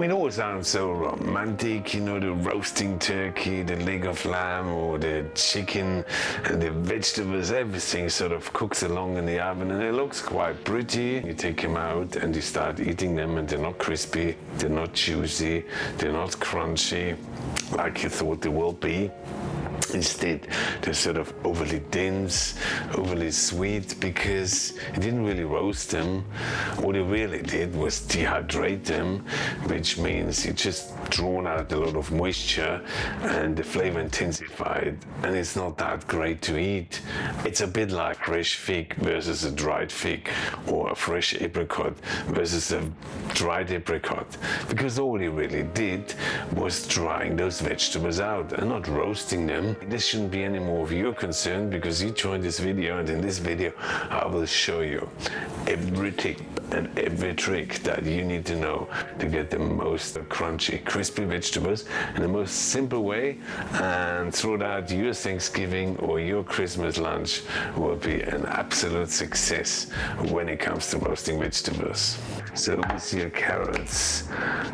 mean, it all sounds so romantic, you know, the roasting turkey, the leg of lamb, or the chicken, and the vegetables, everything sort of cooks along in the oven, and it looks quite pretty. You take them out and you start eating them, and they're not crispy, they're not juicy, they're not crunchy like you thought they will be. Instead, they're sort of overly dense, overly sweet, because you didn't really roast them. What you really did was dehydrate them, which means you just drawn out a lot of moisture and the flavor intensified, and it's not that great to eat. It's a bit like fresh fig versus a dried fig, or a fresh apricot versus a dried apricot, because all you really did was drying those vegetables out and not roasting them. This shouldn't be any more of your concern, because you joined this video, and in this video I will show you every tip and every trick that you need to know to get the most crunchy, crispy vegetables in the most simple way, and throughout your Thanksgiving or your Christmas lunch will be an absolute success when it comes to roasting vegetables. So with your carrots,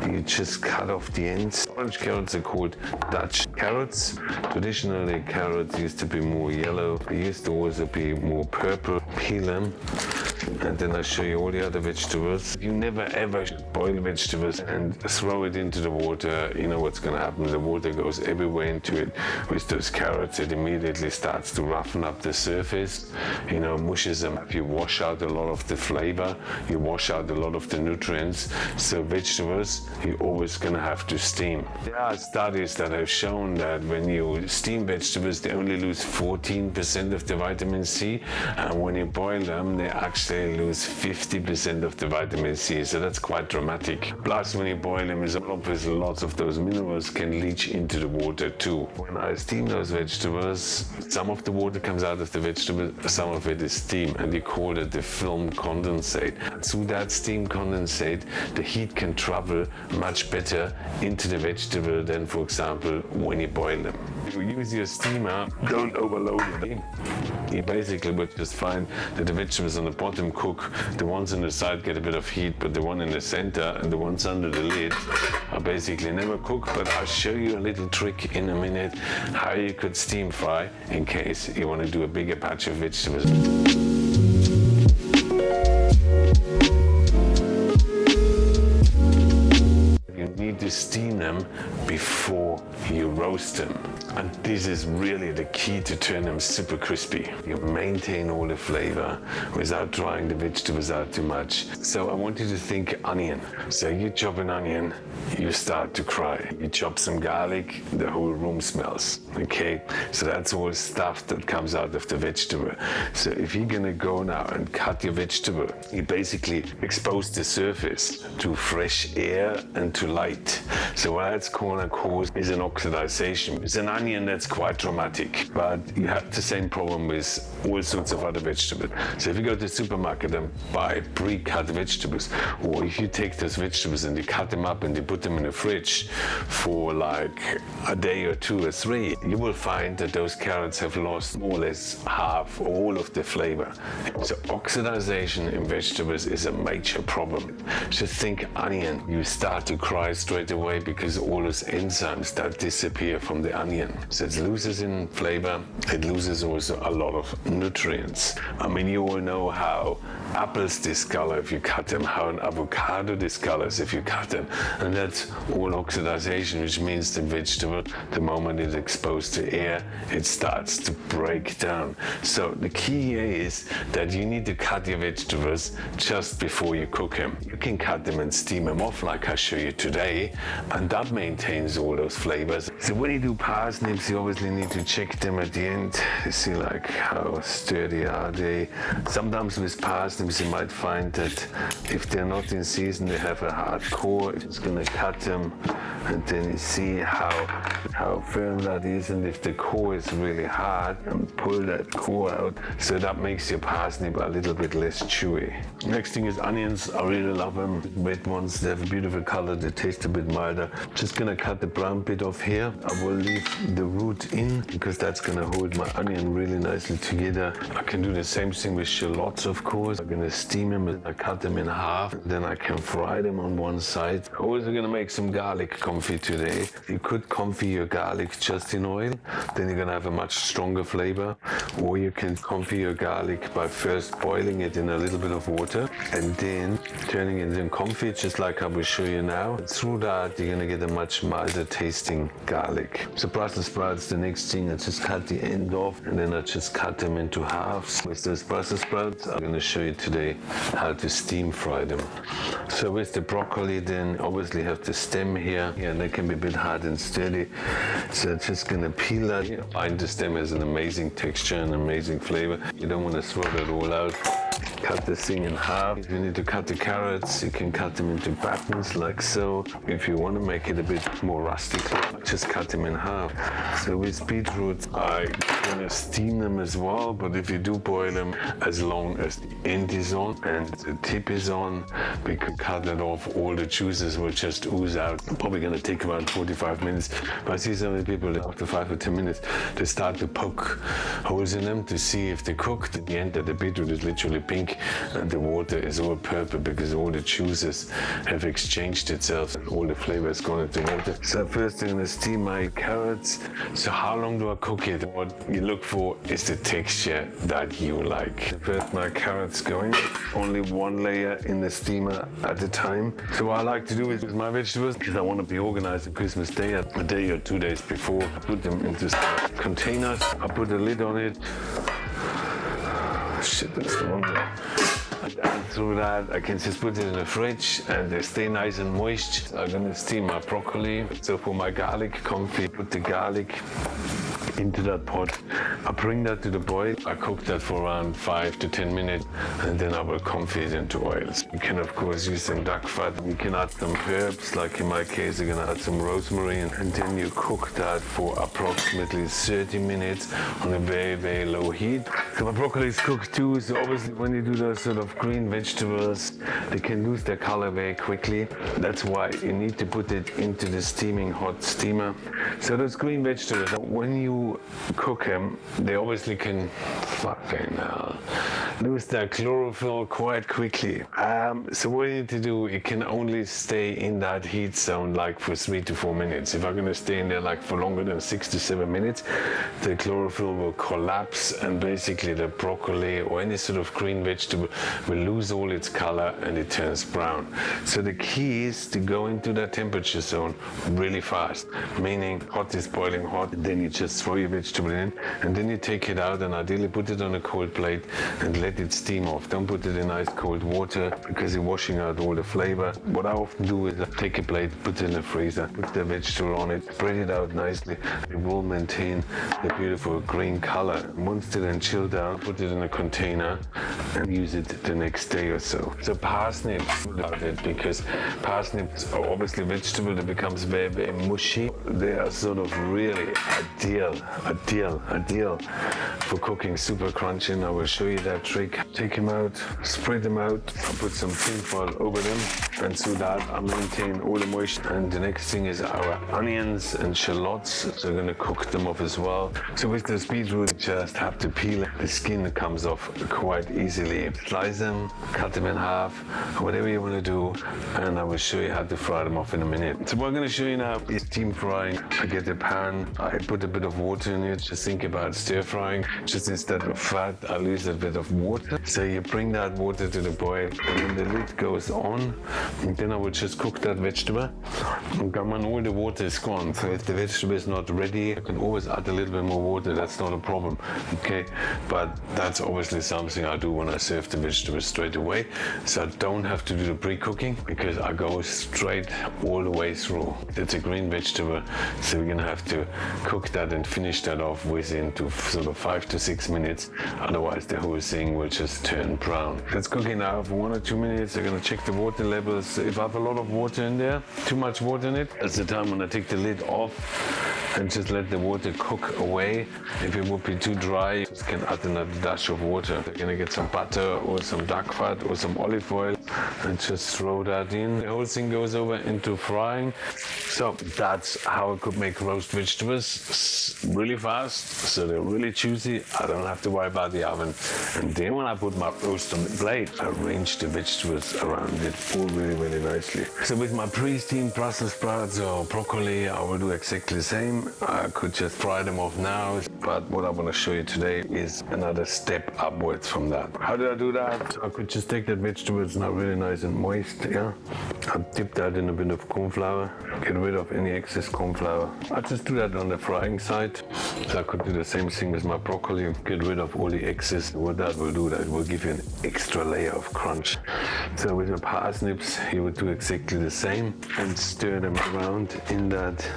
you just cut off the ends. Orange carrots are called Dutch carrots. Traditionally, carrots used to be more yellow. They used to also be more purple. Peel them, and then I'll show you all the other vegetables. You never ever should boil vegetables and throw it into the water. You know what's going to happen. The water goes everywhere into it. With those carrots, it immediately starts to roughen up the surface, you know, mushes them up. You wash out a lot of the flavor, you wash out a lot of the nutrients. So vegetables, you're always going to have to steam. There are studies that have shown that when you steam vegetables, they only lose 14% of the vitamin C, and when you boil them, they actually lose 50% of the vitamin C, so that's quite dramatic. Plus, when you boil them, obviously lots of those minerals can leach into the water too. When I steam those vegetables, some of the water comes out of the vegetable, some of it is steam, and you call it the film condensate. Through that steam condensate, the heat can travel much better into the vegetable than, for example, when you boil them. If you use your steamer, don't overload it. You basically would just find that the vegetables on the bottom cook, the ones on the side get a bit of heat, but the one in the center and the ones under the lid are basically never cooked. But I'll show you a little trick in a minute how you could steam fry in case you want to do a bigger batch of vegetables. Need to steam them before you roast them, and this is really the key to turn them super crispy. You maintain all the flavor without drying the vegetables out too much. So I want you to think onion. So you chop an onion, you start to cry. You chop some garlic, the whole room smells. Okay, so that's all stuff that comes out of the vegetable. So if you're gonna go now and cut your vegetable, you basically expose the surface to fresh air and to light. So what that's gonna cause is an oxidation. It's an onion that's quite dramatic, but you have the same problem with all sorts of other vegetables. So if you go to the supermarket and buy pre-cut vegetables, or if you take those vegetables and you cut them up and you put them in the fridge for like a day or 2 or 3, you will find that those carrots have lost more or less half or all of the flavor. So oxidation in vegetables is a major problem. Just think onion, you start to cry straight away because all those enzymes that disappear from the onion. So it loses in flavor, it loses also a lot of nutrients. I mean, you all know how apples discolor if you cut them, how an avocado discolors if you cut them, and that's all oxidation, which means the vegetable, the moment it's exposed to air, it starts to break down. So the key here is that you need to cut your vegetables just before you cook them. You can cut them and steam them off like I show you today, and that maintains all those flavors. So when you do parsnips, you obviously need to check them at the end. You see like how sturdy are they. Sometimes with parsnips you might find that if they're not in season, they have a hard core. You're just gonna cut them, and then you see how firm that is, and if the core is really hard, and pull that core out, so that makes your parsnip a little bit less chewy. Next thing is onions. I really love them. Red ones, they have a beautiful color, they taste a bit milder. Just gonna cut the brown bit off here. I will leave the root in because that's gonna hold my onion really nicely together. I can do the same thing with shallots, of course. gonna steam them and I cut them in half. Then I can fry them on one side. Also gonna make some garlic confit today. You could confit your garlic just in oil, then you're gonna have a much stronger flavor. Or you can confit your garlic by first boiling it in a little bit of water and then turning it in confit, just like I will show you now. Through that, you're gonna get a much milder tasting garlic. So Brussels sprouts, the next thing, I just cut the end off and then I just cut them into halves. With those Brussels sprouts, I'm gonna show you today how to steam fry them. So with the broccoli, then obviously have the stem here. Yeah, they can be a bit hard and sturdy. So I'm just gonna peel that. You find the stem has an amazing texture and amazing flavor. You don't want to throw that all out. Cut this thing in half. If you need to cut the carrots, you can cut them into battens like so. If you want to make it a bit more rustic, just cut them in half. So with beetroot, I'm gonna steam them as well, but if you do boil them, as long as the end is on and the tip is on, we could cut that off, all the juices will just ooze out. Probably gonna take around 45 minutes, but I see some of the people that after 5 or 10 minutes, they start to poke holes in them to see if they cooked. At the end, the beetroot is literally pink and the water is all purple because all the juices have exchanged itself and all the flavor has gone into water. So first I'm gonna steam my carrots. So how long do I cook it? What you look for is the texture that you like. First my carrots going, only one layer in the steamer at a time. So what I like to do with my vegetables, because I want to be organized on Christmas Day, a day or 2 days before, I put them into containers, I put a lid on it. Shit, that's the wrong way. And through that, I can just put it in the fridge and they stay nice and moist. I'm gonna steam my broccoli. So for my garlic confit, put the garlic into that pot. I bring that to the boil. I cook that for around 5 to 10 minutes and then I will confit it into oils. You can of course use some duck fat. You can add some herbs, like in my case, you're gonna add some rosemary and then you cook that for approximately 30 minutes on a very, very low heat. So my broccoli is cooked too, so obviously when you do those sort of green vegetables, they can lose their color very quickly. That's why you need to put it into the steaming hot steamer. So those green vegetables, when you cook them, they obviously can lose their chlorophyll quite quickly. So what you need to do, it can only stay in that heat zone like for 3 to 4 minutes. If I'm gonna stay in there like for longer than 6 to 7 minutes, the chlorophyll will collapse and basically the broccoli or any sort of green vegetable will lose all its color and it turns brown. So the key is to go into that temperature zone really fast, meaning hot is boiling hot, then you just throw your vegetable in and then you take it out and ideally put it on a cold plate and let it steam off. Don't put it in ice cold water because you're washing out all the flavor. What I often do is I take a plate, put it in the freezer, put the vegetable on it, spread it out nicely. It will maintain the beautiful green color. Once it's then chilled out, put it in a container and use it the next day or so. So parsnips, love it because parsnips are obviously vegetable that becomes very, very mushy. They are sort of really ideal for cooking super crunchy. And I will show you that trick. Take them out, spread them out, I'll put some tin foil over them and so that I maintain all the moisture. And the next thing is our onions and shallots. So we're gonna cook them off as well. So with this beetroot, you just have to peel it. The skin comes off quite easily. Slice them, cut them in half, whatever you want to do, and I will show you how to fry them off in a minute. So what I'm going to show you now is steam frying. I get a pan, I put a bit of water in it, just think about stir frying. Just instead of fat, I'll use a bit of water. So you bring that water to the boil, and then the lid goes on, and then I will just cook that vegetable. And when all the water is gone, so if the vegetable is not ready, I can always add a little bit more water, that's not a problem, okay? But that's obviously something I do when I serve the vegetables straight away. So I don't have to do the pre-cooking because I go straight all the way through. It's a green vegetable, so we're gonna have to cook that and finish that off within sort of 5 to 6 minutes. Otherwise the whole thing will just turn brown. It's cooking now for 1 or 2 minutes. I'm gonna check the water levels. If I have a lot of water in there, too much water in it, that's the time when I take the lid off and just let the water cook away. If it would be too dry, you just can add another dash of water. You're gonna get some butter or some duck fat or some olive oil and just throw that in. The whole thing goes over into frying. So that's how I could make roast vegetables really fast. So they they're really juicy, I don't have to worry about the oven. And then when I put my roast on the plate, I arrange the vegetables around it all really nicely. So with my pre-steamed Brussels sprouts or broccoli, I will do exactly the same. I could just fry them off now, but what I want to show you today is another step upwards from that. How do I do that? I could just take that vegetable, it's now really nice and moist, yeah. I'll dip that in a bit of corn flour, get rid of any excess corn flour. I just do that on the frying side. So I could do the same thing with my broccoli, get rid of all the excess. What that will do, that will give you an extra layer of crunch. So with the parsnips, you would do exactly the same and stir them around in that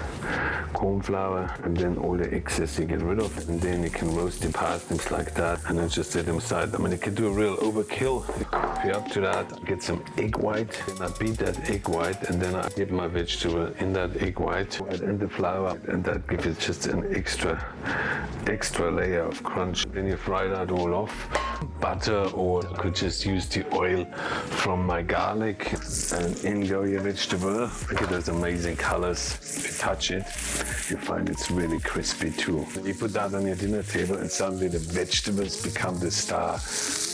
corn flour, and then all the excess you get rid of, and then you can roast the parsnips like that and then just set them aside. I mean, you can do a real overkill. If you're up to that, get some egg white, and I beat that egg white, and then I dip my vegetable in that egg white and the flour, and that gives it just an extra layer of crunch. Then you fry that all off. Butter, or I could just use the oil from my garlic, and in go your vegetable. Look at those amazing colors. If you touch it, you find it's really crispy too. And you put that on your dinner table, and suddenly the vegetables become the star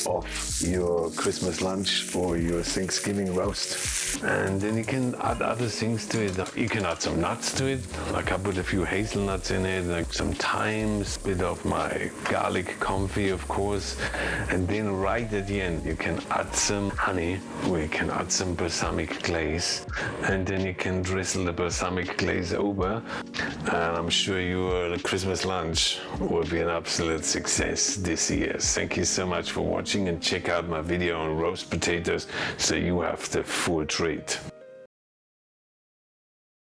of your Christmas lunch or your Thanksgiving roast. And then you can add other things to it. You can add some nuts to it, like I put a few hazelnuts in it, like some thyme, a bit of my garlic confit, of course. And then right at the end, you can add some honey, or you can add some balsamic glaze, and then you can drizzle the balsamic glaze over. And I'm sure your Christmas lunch will be an absolute success this year. Thank you so much for watching, and check out my video on roast potatoes so you have the full treat.